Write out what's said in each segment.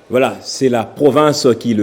Voilà, c'est la province qui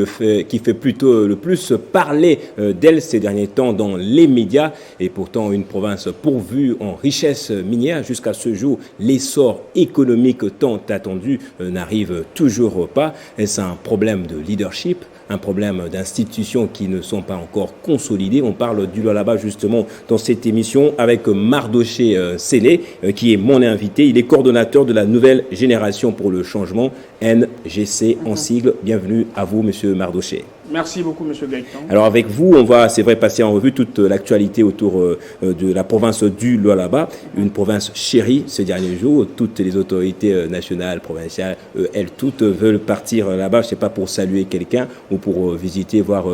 fait plutôt le plus parler d'elle ces derniers temps dans les médias, et pourtant une province pourvue en richesses minières. Jusqu'à ce jour, l'essor économique tant attendu n'arrive toujours pas. Est-ce un problème de leadership, un problème d'institutions qui ne sont pas encore consolidées? On parle du Lualaba justement dans cette émission avec Mardoché Sélé, qui est mon invité. Il est coordonnateur de la nouvelle génération pour le changement, NGC en sigle. Bienvenue à vous, Monsieur Mardoché. Merci beaucoup, Monsieur Gaëtan. Alors avec vous, on va, c'est vrai, passer en revue toute l'actualité autour de la province du Lualaba, une province chérie ces derniers jours. Toutes les autorités nationales, provinciales, elles toutes veulent partir là-bas. Je ne sais pas pour saluer quelqu'un ou pour visiter, voir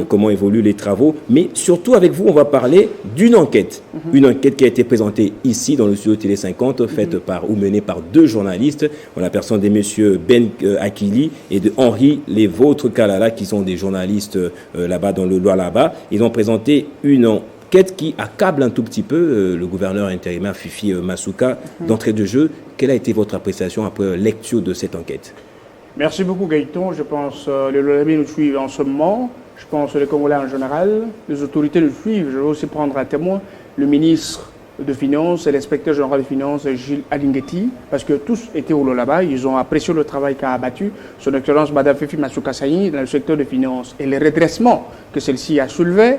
comment évoluent les travaux. Mais surtout avec vous, on va parler d'une enquête. Une enquête qui a été présentée ici dans le studio Télé 50, faite par ou menée par deux journalistes, en la personne des messieurs Ben Akili et de Henri Lévôtre Kalala, qui sont des journalistes là-bas dans le Lualaba. Ils ont présenté une enquête qui accable un tout petit peu le gouverneur intérimaire Fifi Masuka. D'entrée de jeu, quelle a été votre appréciation après lecture de cette enquête? Merci beaucoup, Gaëtan. Je pense que les Lualabais nous suivent en ce moment. Je pense que les Congolais en général, les autorités nous suivent. Je veux aussi prendre à témoin le ministre de Finances et l'inspecteur général de Finances, Gilles Alinguetti, parce que tous étaient au Lualaba. Ils ont apprécié le travail qu'a abattu son Excellence Madame Fifi Masuka Saini dans le secteur de finances et les redressements que celle-ci a soulevés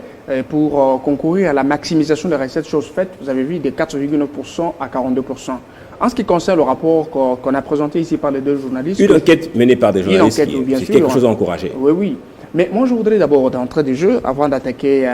pour concourir à la maximisation des recettes, chose faite, vous avez vu, de 4,9% à 42%. En ce qui concerne le rapport qu'on a présenté ici par les deux journalistes... Une enquête menée par des journalistes, c'est quelque chose à encourager. Oui, oui. Mais moi, je voudrais d'abord, d'entrée de jeu, avant d'attaquer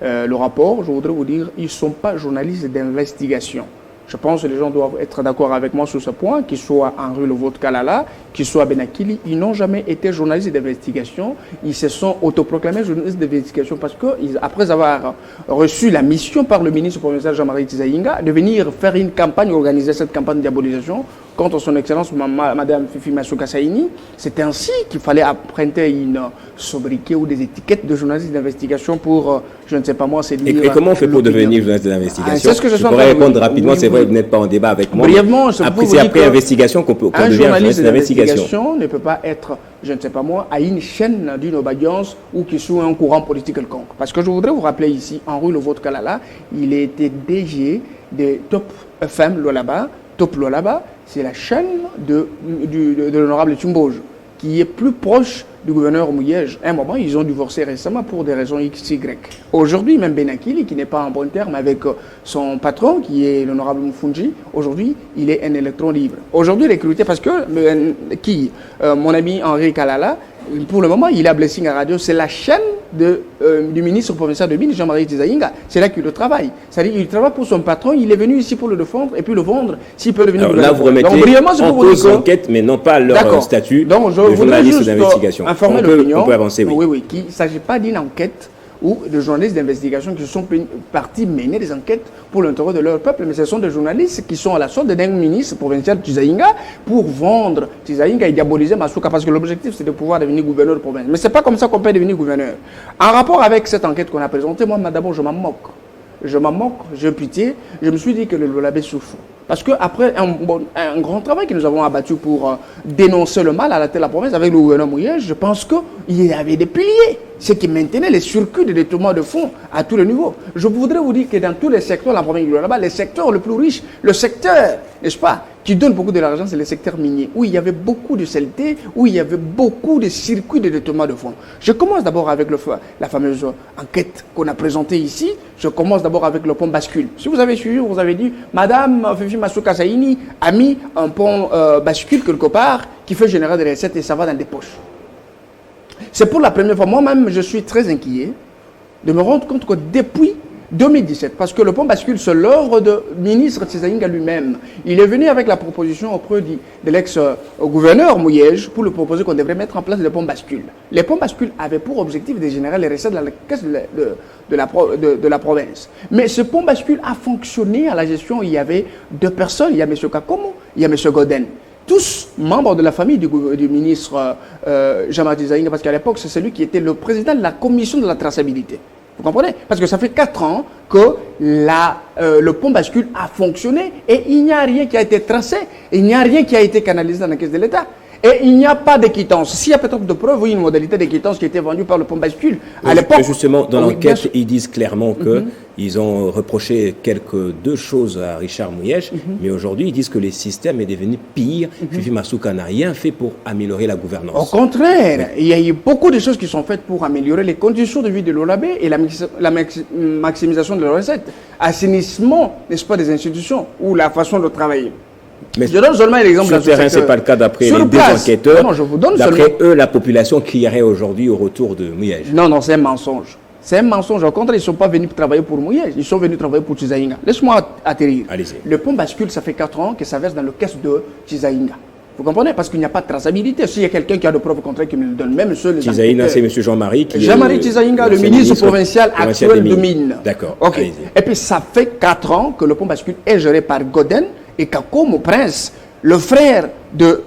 le rapport, je voudrais vous dire, ils ne sont pas journalistes d'investigation. Je pense que les gens doivent être d'accord avec moi sur ce point, qu'ils soient Henri Lévôtre Kalala, qu'ils soient Ben Akili, ils n'ont jamais été journalistes d'investigation. Ils se sont autoproclamés journalistes d'investigation parce que, après avoir reçu la mission par le ministre provincial Jean-Marie Tizaïnga de venir faire une campagne, organiser cette campagne de diabolisation contre son Excellence Madame Fifi Masuka Saini, c'est ainsi qu'il fallait emprunter une sobriquet ou des étiquettes de journalistes d'investigation pour, je ne sais pas moi, séduire... Et comment on fait pour devenir journaliste d'investigation? C'est ce que je pourrais répondre rapidement, oui, c'est vrai, vous n'êtes pas en débat avec moi. Brièvement, c'est après investigation qu'on devient journaliste d'investigation. Ne peut pas être, je ne sais pas moi, à une chaîne d'une obédience ou qui suit un courant politique quelconque. Parce que je voudrais vous rappeler ici, Henri Lévôtre Kalala, il était DG de Top FM Lualaba. Top Lualaba, c'est la chaîne de l'honorable Tchumboge, qui est plus proche du gouverneur Mouyej. À un moment, ils ont divorcé récemment pour des raisons XY. Aujourd'hui, même Ben Akili, qui n'est pas en bon terme avec son patron, qui est l'honorable Moufoundji, aujourd'hui, il est un électron libre. Aujourd'hui, recruté parce que mon ami Henri Kalala, pour le moment, il a Blessing à radio. C'est la chaîne du ministre provincial de Mines, Jean-Marie Tizaïnga. C'est là qu'il le travaille. C'est-à-dire qu'il travaille pour son patron, il est venu ici pour le défendre et puis le vendre s'il peut devenir gouverneur. Là, vous remettez en cause l'enquête, mais non pas leur statut de journaliste d'investigation. Informer l'opinion. On peut avancer, oui. Oui, qu'il ne s'agit pas d'une enquête ou de journalistes d'investigation qui sont partis mener des enquêtes pour l'intérêt de leur peuple, mais ce sont des journalistes qui sont à la sorte d'un ministre provincial Tizaïnga pour vendre Tizaïnga et diaboliser Masuka, parce que l'objectif c'est de pouvoir devenir gouverneur de province. Mais ce n'est pas comme ça qu'on peut devenir gouverneur. En rapport avec cette enquête qu'on a présentée, moi d'abord je m'en moque. Je m'en moque, j'ai pitié. Je me suis dit que le Lualaba souffre. Parce qu'après un grand travail que nous avons abattu pour dénoncer le mal à la tête de la province avec le gouverneur Mouyej, je pense qu'il y avait des piliers, ce qui maintenait les circuits de détournement de fonds à tous les niveaux. Je voudrais vous dire que dans tous les secteurs de la province du Lualaba, les secteurs les plus riches, le secteur, n'est-ce pas, qui donne beaucoup de l'argent, c'est le secteur minier, où il y avait beaucoup de saleté, où il y avait beaucoup de circuits de détournement de fonds. Je commence d'abord avec la fameuse enquête qu'on a présentée ici. Je commence d'abord avec le pont bascule. Si vous avez suivi, vous avez dit, Madame Fifi Masuka Saini a mis un pont bascule quelque part qui fait générer des recettes et ça va dans des poches. C'est pour la première fois, moi-même, je suis très inquiet de me rendre compte que depuis 2017, parce que le pont bascule, c'est l'œuvre du ministre Tizaïnga lui-même. Il est venu avec la proposition auprès de l'ex-gouverneur Mouyej pour lui proposer qu'on devrait mettre en place le pont bascule. Les ponts bascule avaient pour objectif de générer les recettes de la caisse de la province. Mais ce pont bascule a fonctionné à la gestion. Il y avait deux personnes, il y a M. Kakomo, il y a M. Goden. tous membres de la famille du ministre Jean-Marc Tizaïnga, parce qu'à l'époque, c'est celui qui était le président de la commission de la traçabilité. Vous comprenez? Parce que ça fait 4 ans que le pont bascule a fonctionné et il n'y a rien qui a été tracé, il n'y a rien qui a été canalisé dans la caisse de l'État. Et il n'y a pas de quittance. S'il y a peut-être de preuves, oui, une modalité de quittance qui a été vendue par le pont bascule à l'époque. Justement, dans l'enquête, ils disent clairement que ils ont reproché deux choses à Richard Mouyej, mais aujourd'hui, ils disent que le système est devenu pire. Fifi Masuka n'a rien fait pour améliorer la gouvernance. Au contraire, il y a eu beaucoup de choses qui sont faites pour améliorer les conditions de vie de l'Olabé et la maximisation de leurs recettes. Assainissement, n'est-ce pas, des institutions ou la façon de travailler. Mais je donne seulement l'exemple. Sur le terrain, ce n'est pas le cas d'après les deux enquêteurs. Non, je vous donne d'après eux, la population crierait aujourd'hui au retour de Mouyej. Non, non, c'est un mensonge. C'est un mensonge. Au contraire, ils ne sont pas venus travailler pour Mouyej. Ils sont venus travailler pour Tizaïnga. Laisse-moi atterrir. Allez-y. Le pont bascule, ça fait 4 ans que ça verse dans le caisse de Tizaïnga. Vous comprenez? Parce qu'il n'y a pas de traçabilité. S'il y a quelqu'un qui a de preuves contraires qui me le donne, même ceux les Tizaïnga, c'est M. Jean-Marie qui Jean-Marie Tizaïnga, le ministre provincial actuel de Mines. D'accord. Ok. Et puis ça fait 4 ans que le pont bascule est géré par Godin et Kakomo Prince, le frère de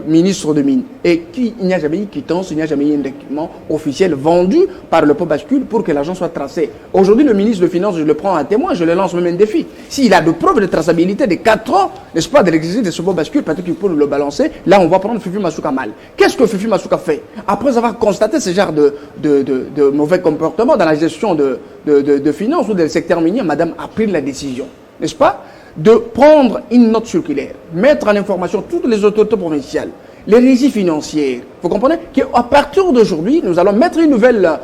ministre de Mines, et il n'y a jamais eu quittance, il n'y a jamais eu un document officiel vendu par le pont bascule pour que l'argent soit tracé. Aujourd'hui, le ministre des Finances, je le prends à témoin, je le lance même un défi. S'il a de preuves de traçabilité de 4 ans, n'est-ce pas, de l'exercice de ce pont bascule, peut-être qu'il peut le balancer, là on va prendre Fifi Masuka mal. Qu'est-ce que Fifi Masuka fait? Après avoir constaté ce genre de mauvais comportement dans la gestion de finances ou des secteurs miniers, madame a pris la décision, n'est-ce pas, de prendre une note circulaire, mettre en information toutes les autorités provinciales, les régies financières. Vous comprenez qu'à partir d'aujourd'hui, nous allons mettre une nouvelle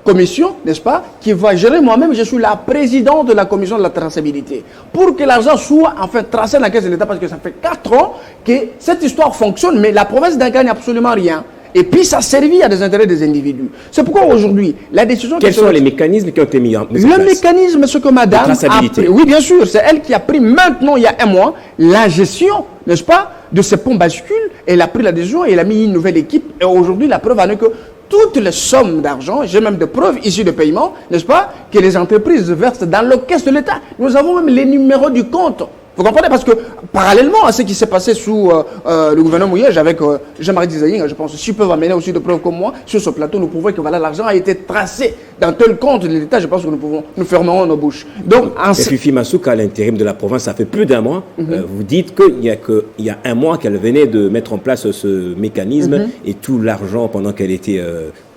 commission, n'est-ce pas, qui va gérer. Moi-même, je suis la présidente de la commission de la traçabilité, pour que l'argent soit enfin tracé dans la caisse de l'État, parce que ça fait 4 ans que cette histoire fonctionne, mais la province n'en gagne absolument rien. Et puis, ça servit à des intérêts des individus. C'est pourquoi aujourd'hui, la décision... Quels sont les mécanismes qui ont été mis en place? Le mécanisme, ce que madame a pris... Oui, bien sûr, c'est elle qui a pris maintenant, il y a 1 mois, la gestion, n'est-ce pas, de ces ponts bascules. Elle a pris la décision et elle a mis une nouvelle équipe. Et aujourd'hui, la preuve en est que toutes les sommes d'argent, j'ai même des preuves issues de paiement, n'est-ce pas, que les entreprises versent dans le caisse de l'État. Nous avons même les numéros du compte. Vous comprenez? Parce que parallèlement à ce qui s'est passé sous le gouvernement Mouyej avec Jean-Marie Tizaïnga, je pense, s'ils peuvent amener aussi de preuves comme moi, sur ce plateau, nous prouvons que voilà, l'argent a été tracé dans tel compte de l'État. Je pense que nous fermerons nos bouches. Donc, Fifi Masuka, à l'intérim de la province, ça fait plus d'1 mois. Vous dites qu'il y a 1 mois qu'elle venait de mettre en place ce mécanisme et tout l'argent pendant qu'elle était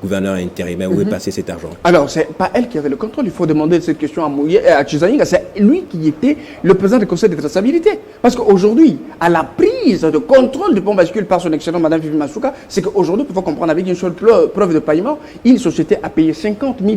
gouverneur intérimaire, où est passé cet argent? Alors, c'est pas elle qui avait le contrôle. Il faut demander cette question à Tizaïnga. C'est lui qui était le président du conseil de traçabilité. Parce qu'aujourd'hui, à la prise de contrôle du pont bascule par son excellente Madame Fifi Masuka, c'est qu'aujourd'hui, il faut comprendre avec une seule preuve de paiement, une société a payé $50 000.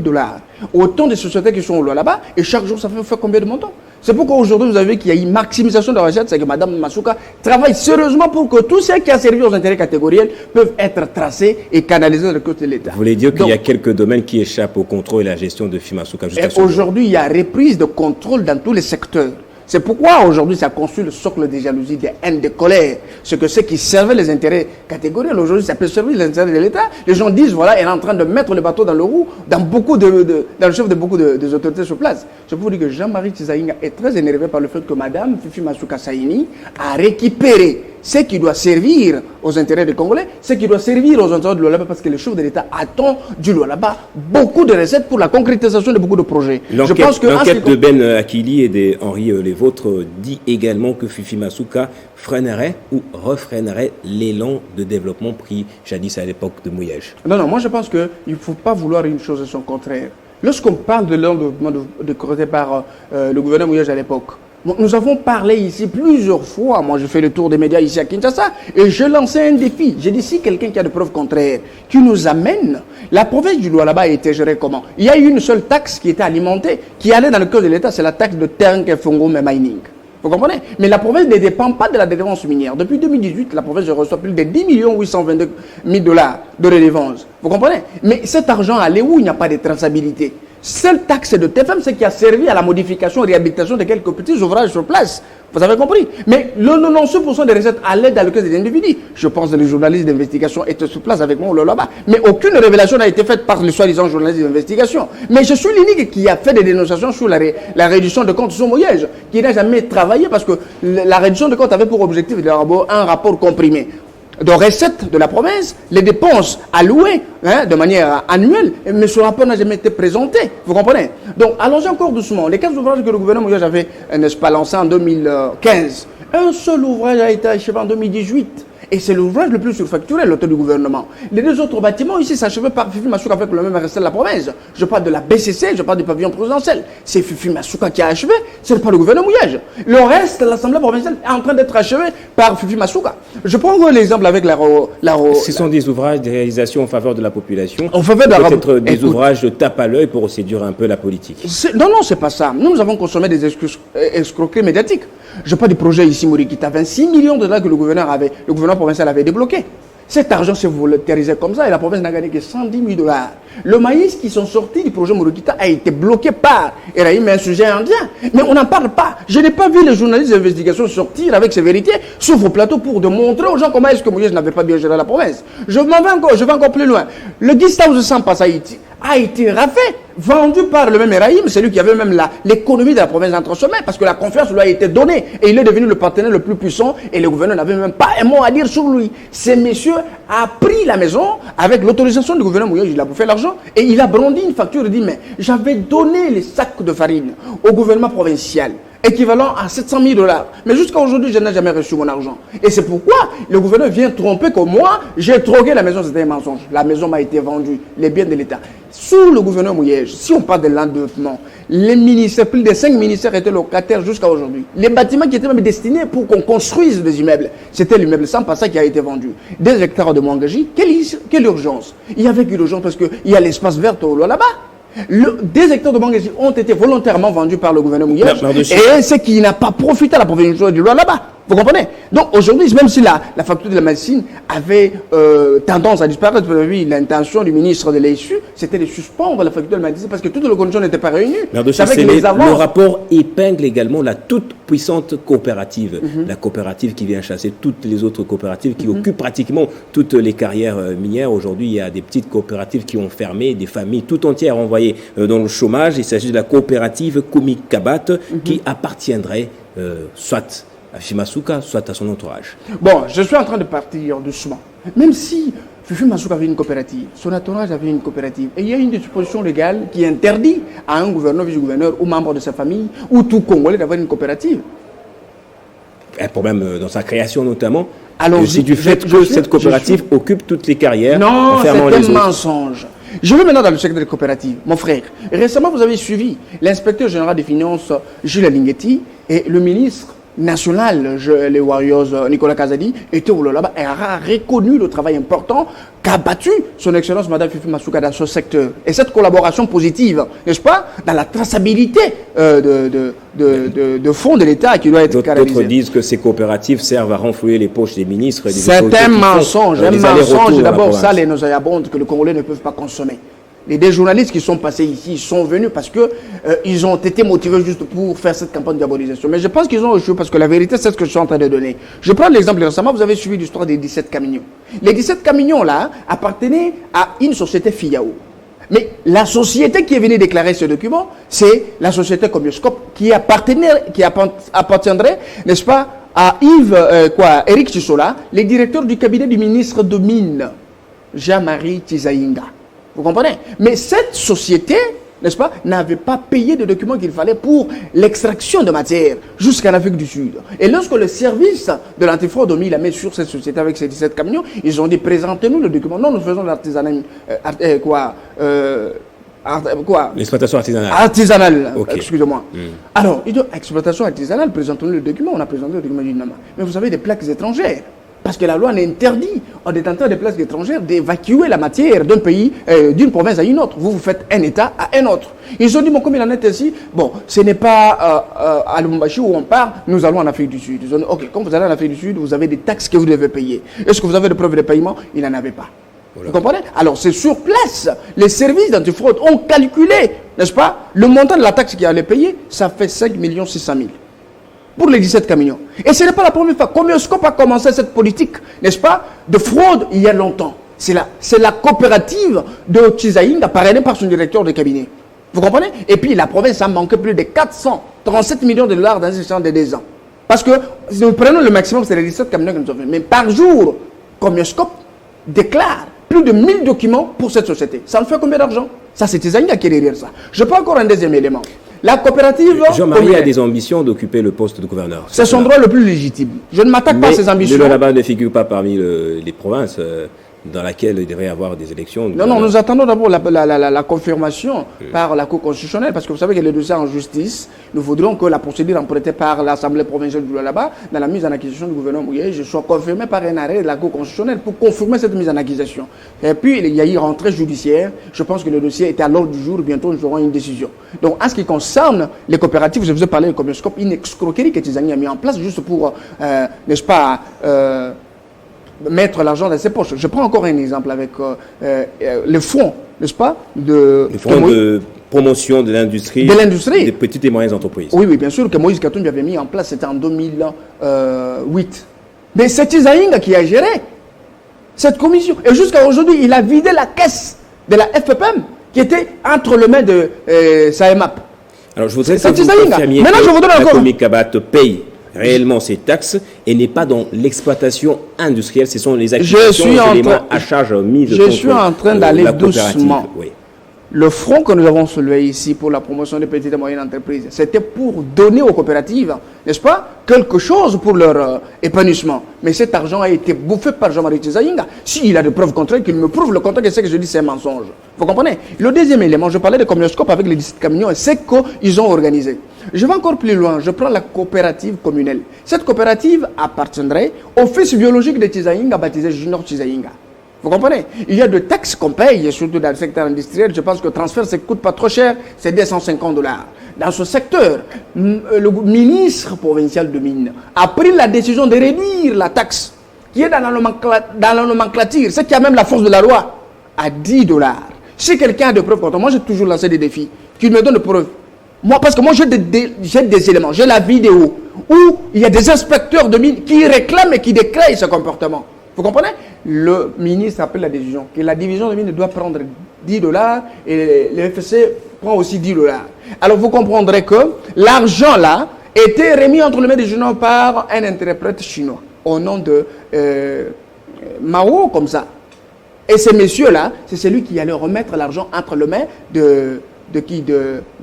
Autant de sociétés qui sont là-bas, et chaque jour, ça fait combien de montants? C'est pourquoi aujourd'hui, vous avez qu'il y a une maximisation de la recette, c'est que Mme Masuka travaille sérieusement pour que tout ce qui a servi aux intérêts catégoriels peuvent être tracés et canalisés dans le côté de l'État. Vous voulez dire qu'il y a quelques domaines qui échappent au contrôle et à la gestion de Fifi Masuka? Et aujourd'hui, il y a reprise de contrôle dans tous les secteurs. C'est pourquoi aujourd'hui, ça construit le socle de jalousie, de haine, de colère. Ce que ceux qui servaient les intérêts catégoriels, aujourd'hui, ça peut servir les intérêts de l'État. Les gens disent, voilà, elle est en train de mettre le bateau dans le roue, dans le chef de beaucoup des autorités sur place. Je peux vous dire que Jean-Marie Tizaïnga est très énervé par le fait que Mme Fifi Masuka Saini a récupéré ce qui doit servir aux intérêts des Congolais, ce qui doit servir aux intérêts de l'Olaba, parce que le chef de l'État attend du Lualaba beaucoup de recettes pour la concrétisation de beaucoup de projets. L'enquête de Ben Akili et d'Henri Lévôtre dit également que Fifi Masuka freinerait ou refreinerait l'élan de développement pris jadis à l'époque de Mouyej. Non, moi je pense qu'il ne faut pas vouloir une chose et son contraire. Lorsqu'on parle de l'élan de développement décrété par le gouvernement Mouyej à l'époque, nous avons parlé ici plusieurs fois. Moi, je fais le tour des médias ici à Kinshasa et je lançais un défi. J'ai dit, si quelqu'un qui a de preuves contraires, qui nous amène, la province du Lualaba était gérée comment? Il y a eu une seule taxe qui était alimentée, qui allait dans le cœur de l'État, c'est la taxe de terrain Fongo Mining. Vous comprenez? Mais la province ne dépend pas de la délivrance minière. Depuis 2018, la province reçoit plus de 10 822 000 $ de redevance. Vous comprenez? Mais cet argent allait où il n'y a pas de traçabilité? Cette taxe de TFM, c'est qui a servi à la modification et réhabilitation de quelques petits ouvrages sur place. Vous avez compris? Mais le 96% des recettes allaient dans le cas des individus. Je pense que les journalistes d'investigation étaient sur place avec moi là-bas. Mais aucune révélation n'a été faite par les soi-disant journalistes d'investigation. Mais je suis l'unique qui a fait des dénonciations sur la réduction de comptes sommoyage, qui n'a jamais travaillé parce que la réduction de comptes avait pour objectif un rapport comprimé de recettes de la province, les dépenses allouées de manière annuelle, mais ce rapport n'a jamais été présenté. Vous comprenez? Donc, allons-y encore doucement. Les 15 ouvrages que le gouvernement avait, n'est-ce pas, lancés en 2015, un seul ouvrage a été achevé en 2018. Et c'est l'ouvrage le plus surfacturé, l'auteur du gouvernement. Les deux autres bâtiments ici s'achevaient par Fifi Masuka avec le même recette de la province. Je parle de la BCC, je parle du pavillon présidentiel. C'est Fifi Masuka qui a achevé, ce n'est pas le gouvernement Mouyage. Le reste, l'Assemblée provinciale est en train d'être achevé par Fifi Masuka. Je prends l'exemple avec Ce sont des ouvrages, des réalisations en faveur de la population. En faveur de la population. Peut-être des ouvrages de tape à l'œil pour séduire un peu la politique. Non, c'est pas ça. Nous avons consommé des escroqueries médiatiques. Je parle du projet ici, Morikita, 26 millions de dollars que le gouvernement provincial avait débloqué. Cet argent s'est volontarisé comme ça et la province n'a gagné que 110 000 dollars. Le maïs qui sont sortis du projet Morikita a été bloqué par Eraïm, un sujet indien. Mais on n'en parle pas. Je n'ai pas vu les journalistes d'investigation sortir avec ces vérités sur vos plateaux pour démontrer aux gens comment est-ce que Moïse n'avait pas bien géré la province. Je vais encore plus loin. Le guest house de Sampas a été rafait, vendu par le même Eraïm, c'est lui qui avait même l'économie de la province entre ses mains, parce que la confiance lui a été donnée, et il est devenu le partenaire le plus puissant, et le gouverneur n'avait même pas un mot à dire sur lui. Ce monsieur a pris la maison, avec l'autorisation du gouverneur Mouyage, il a bouffé l'argent, et il a brandi une facture, il dit, mais j'avais donné les sacs de farine au gouvernement provincial, équivalent à 700 000 dollars. Mais jusqu'à aujourd'hui, je n'ai jamais reçu mon argent. Et c'est pourquoi le gouverneur vient tromper que moi, j'ai troqué la maison, c'était un mensonge. La maison m'a été vendue, les biens de l'État. Sous le gouverneur Mouyage, si on parle de l'endettement, les ministères, plus de 5 ministères étaient locataires jusqu'à aujourd'hui. Les bâtiments qui étaient même destinés pour qu'on construise des immeubles, c'était l'immeuble Sampassa qui a été vendu. 2 hectares de Mwangaji, quelle urgence? Il y avait une urgence parce qu'il y a l'espace vert là-bas. Des hectares de Mwangaji ont été volontairement vendus par le gouvernement Mouyage et ce qui n'a pas profité à la province du Roi là-bas. Vous comprenez? Donc aujourd'hui, même si la facture de la médecine avait tendance à disparaître, vous avez vu, l'intention du ministre de l'ESU, c'était de suspendre la facture de la médecine parce que toutes les conditions n'étaient pas réunies. Le rapport épingle également la toute puissante coopérative. La coopérative qui vient chasser toutes les autres coopératives qui occupent pratiquement toutes les carrières minières. Aujourd'hui, il y a des petites coopératives qui ont fermé, des familles tout entières envoyées dans le chômage. Il s'agit de la coopérative Koumi Kabat qui appartiendrait soit à Fifi Masuka, soit à son entourage. Bon, je suis en train de partir doucement. Même si Fifi Masuka avait une coopérative, son entourage avait une coopérative, et il y a une disposition légale qui interdit à un gouverneur, vice-gouverneur ou membre de sa famille, ou tout Congolais d'avoir une coopérative. Un problème dans sa création notamment. Alors, c'est du fait que cette coopérative occupe toutes les carrières. Non, c'est un mensonge. Je vais maintenant dans le secteur des coopératives. Mon frère, récemment vous avez suivi l'inspecteur général des finances, Gilles Lingeti, et le ministre national, les Warriors, Nicolas Kazadi, était au là-bas et a reconnu le travail important qu'a battu son excellence Madame Fifi Masuka dans ce secteur. Et cette collaboration positive, n'est-ce pas, dans la traçabilité de fonds de l'État qui doit être canalisée. D'autres disent que ces coopératives servent à renflouer les poches des ministres. C'est un mensonge, d'abord ça, les nauséabondes que les Congolais ne peuvent pas consommer. Les deux journalistes qui sont passés ici sont venus parce que ils ont été motivés juste pour faire cette campagne de diabolisation. Mais je pense qu'ils ont échoué parce que la vérité, c'est ce que je suis en train de donner. Je prends l'exemple récemment, vous avez suivi l'histoire des 17 camions. Les 17 camions-là appartenaient à une société FIAO. Mais la société qui est venue déclarer ce document, c'est la société Comioscope qui appartiendrait, n'est-ce pas, à Eric Tissola, le directeur du cabinet du ministre de Mines, Jean-Marie Tizaïnga. Vous comprenez? Mais cette société, n'est-ce pas, n'avait pas payé de documents qu'il fallait pour l'extraction de matière jusqu'en Afrique du Sud. Et lorsque le service de l'antifraude a mis la main sur cette société avec ses 17 camions, ils ont dit présentez-nous le document. Non, nous faisons l'artisanat. L'exploitation artisanale. Artisanale, okay. Excusez-moi. Alors, ils disent exploitation artisanale, présentons-nous le document. On a présenté le document du NAMA. Mais vous avez des plaques étrangères. Parce que la loi n'interdit aux détenteurs des plaques étrangères d'évacuer la matière d'un pays, d'une province à une autre. Vous faites un État à un autre. Ils ont dit, bon, comme il en est ainsi, bon, ce n'est pas à Lubumbashi où on part, nous allons en Afrique du Sud. Ils ont dit, ok, quand vous allez en Afrique du Sud, vous avez des taxes que vous devez payer. Est-ce que vous avez des preuves de paiement? Ils n'en avaient pas. Vous comprenez? Alors, c'est sur place. Les services d'antifraude ont calculé, n'est-ce pas, le montant de la taxe qu'il allait payer, ça fait 5 600 000 pour les 17 camions. Et ce n'est pas la première fois. Comioscope a commencé cette politique, n'est-ce pas, de fraude il y a longtemps. C'est la coopérative de Chizaïnga, parrainée par son directeur de cabinet. Vous comprenez? Et puis, la province a manqué plus de 437 millions de dollars dans ce de 2 ans. Parce que, si nous prenons le maximum, c'est les 17 camions que nous avons fait. Mais par jour, Comioscope déclare plus de 1000 documents pour cette société. Ça nous fait combien d'argent? Ça, c'est Chizaïnga qui est derrière ça. Je prends encore un deuxième élément. La coopérative... Jean-Marie a des ambitions d'occuper le poste de gouverneur. C'est son droit le plus légitime. Je ne m'attaque pas à ses ambitions. Mais le Lualaba ne figure pas parmi les provinces dans laquelle il devrait y avoir des élections. Non, nous attendons d'abord la confirmation par la Cour constitutionnelle, parce que vous savez que les dossiers en justice, nous voudrions que la procédure empruntée par l'Assemblée provinciale du Lualaba, dans la mise en accusation du gouvernement Mouye, soit confirmée par un arrêt de la Cour constitutionnelle pour confirmer cette mise en accusation. Et puis, il y a eu rentrée judiciaire. Je pense que le dossier est à l'ordre du jour. Bientôt, nous aurons une décision. Donc, en ce qui concerne les coopératives, je vous ai parlé de Comioscope, une escroquerie que Tizani a mis en place juste pour, n'est-ce pas, mettre l'argent dans ses poches. Je prends encore un exemple avec le fonds, n'est-ce pas, le fonds de promotion de l'industrie, des petites et moyennes entreprises. Oui, bien sûr, que Moïse Katumbi avait mis en place, c'était en 2008. Mais c'est Chizaïnga qui a géré cette commission. Et jusqu'à aujourd'hui, il a vidé la caisse de la FPM qui était entre les mains de SAEMAP. Alors, je voudrais que vous confirmiez que la Comikabat paye réellement ces taxes et n'est pas dans l'exploitation industrielle, ce sont les acquisitions d'éléments à charge mises Je suis en train d'aller doucement. Oui. Le front que nous avons soulevé ici pour la promotion des petites et moyennes entreprises, c'était pour donner aux coopératives, n'est-ce pas, quelque chose pour leur épanouissement. Mais cet argent a été bouffé par Jean-Marie Chizaïnga. S'il a des preuves contraires, qu'il me prouve le contraire, que ce que je dis, c'est un mensonge. Vous comprenez? Le deuxième élément, je parlais de Comioscope avec les 17 camions, c'est qu'ils ont organisé. Je vais encore plus loin, je prends la coopérative communale. Cette coopérative appartiendrait au fils biologique de Chizaïnga, baptisé Junior Chizaïnga. Vous comprenez? Il y a des taxes qu'on paye, surtout dans le secteur industriel. Je pense que le transfert, ça ne coûte pas trop cher, c'est 250 $. Dans ce secteur, le ministre provincial de Mines a pris la décision de réduire la taxe qui est dans la nomenclature, ce qui a même la force de la loi, à 10 $. Si quelqu'un a des preuves contre moi, j'ai toujours lancé des défis, qu'il me donne des preuves. Moi, parce que moi, j'ai des éléments, j'ai la vidéo où il y a des inspecteurs de mines qui réclament et qui décrètent ce comportement. Vous comprenez? Le ministre appelle la décision que la division de mines doit prendre 10 $ et le FSC prend aussi 10 $. Alors vous comprendrez que l'argent là était remis entre les mains des jeunes par un interprète chinois au nom de Mao, comme ça. Et ces messieurs-là, c'est celui qui allait remettre l'argent entre les mains de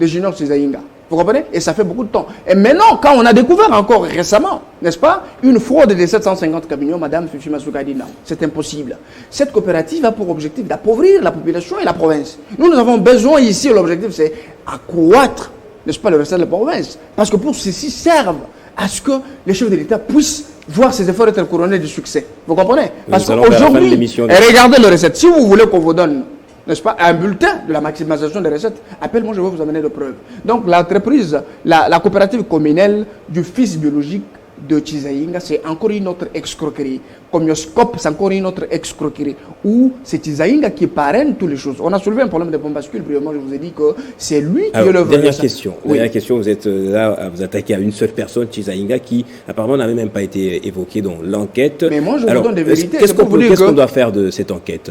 Junior Chizaïnga. Vous comprenez? Et ça fait beaucoup de temps. Et maintenant, quand on a découvert encore récemment, n'est-ce pas, une fraude de 750 camions, Madame Fifi Masuka dit non, c'est impossible. Cette coopérative a pour objectif d'appauvrir la population et la province. Nous avons besoin ici, l'objectif c'est accroître, n'est-ce pas, le reste de la province. Parce que pour ceci servent à ce que les chefs de l'État puissent voir ces efforts être couronnés de succès. Vous comprenez? Parce qu'aujourd'hui, regardez les recettes. Si vous voulez qu'on vous donne, n'est-ce pas, un bulletin de la maximisation des recettes, appelle-moi, je vais vous amener des preuves. Donc l'entreprise, la coopérative communale du fils biologique de Chizaïnga, c'est encore une autre escroquerie. Comioscope, c'est encore une autre escroquerie. Où c'est Chizaïnga qui parraine toutes les choses. On a soulevé un problème de bombe bascule, brièvement, je vous ai dit que c'est lui qui est le vrai. Dernière question, vous êtes là à vous attaquer à une seule personne, Chizaïnga, qui apparemment n'avait même pas été évoquée dans l'enquête. Mais moi, je vous donne des vérités. Qu'est-ce qu'on doit faire de cette enquête?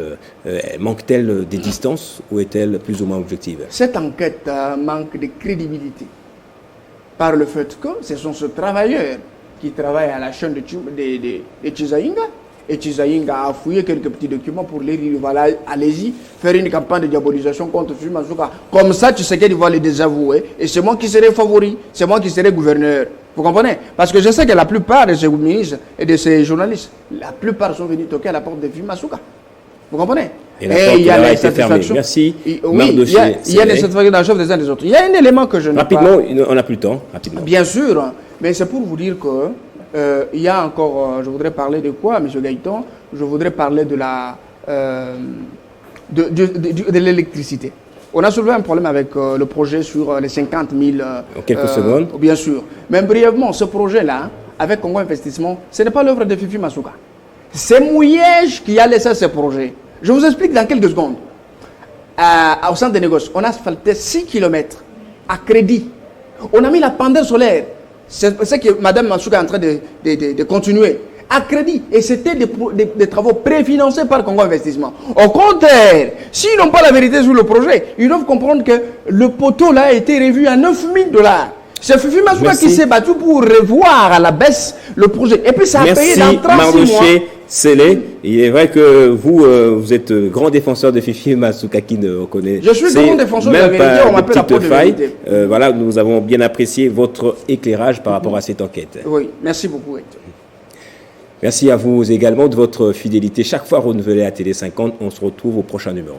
Manque-t-elle des distances ou est-elle plus ou moins objective? Cette enquête manque de crédibilité par le fait que ce sont ces travailleurs qui travaille à la chaîne de Chizaïnga. Et Chizaïnga a fouillé quelques petits documents pour les dire, voilà, allez-y, faire une campagne de diabolisation contre Fifi Masuka. Comme ça, tu sais qu'il va les désavouer. Et c'est moi qui serai favori, c'est moi qui serai gouverneur. Vous comprenez? Parce que je sais que la plupart de ces ministres et de ces journalistes, la plupart sont venus toquer à la porte de Fifi Masuka. Vous comprenez? Et il y a des satisfactions. Merci. Oui, il y a des satisfactions dans le chef des uns des autres. Il y a un élément que je n'ai pas. Rapidement, on n'a plus le temps. Rapidement. Bien sûr, mais c'est pour vous dire que il y a encore, je voudrais parler de quoi, M. Gaëtan? Je voudrais parler de de l'électricité. On a soulevé un problème avec le projet sur les 50 000... En quelques secondes. Bien sûr. Mais brièvement, ce projet-là, avec Congo Investissement, ce n'est pas l'œuvre de Fifi Masuka. C'est Mouyej qui a laissé ce projet. Je vous explique dans quelques secondes. Au centre des négoces, on a asphalté 6 km à crédit. On a mis la pendule solaire. C'est ce que Mme Mansouka est en train de continuer. À crédit. Et c'était des travaux préfinancés par Congo Investissement. Au contraire, s'ils n'ont pas la vérité sur le projet, ils doivent comprendre que le poteau là a été revu à 9 000 $. C'est Fifi Mansouka qui s'est battu pour revoir à la baisse le projet. Et puis ça a payé dans 36 mois. Scellé. Il est vrai que vous êtes grand défenseur de Fifi Mansouka qui ne connaît. Je suis grand défenseur de la vérité, on m'appelle la peau de vérité. Voilà, nous avons bien apprécié votre éclairage par rapport à cette enquête. Oui, merci beaucoup. Merci à vous également de votre fidélité chaque fois renouvelée à Télé 50. On se retrouve au prochain numéro.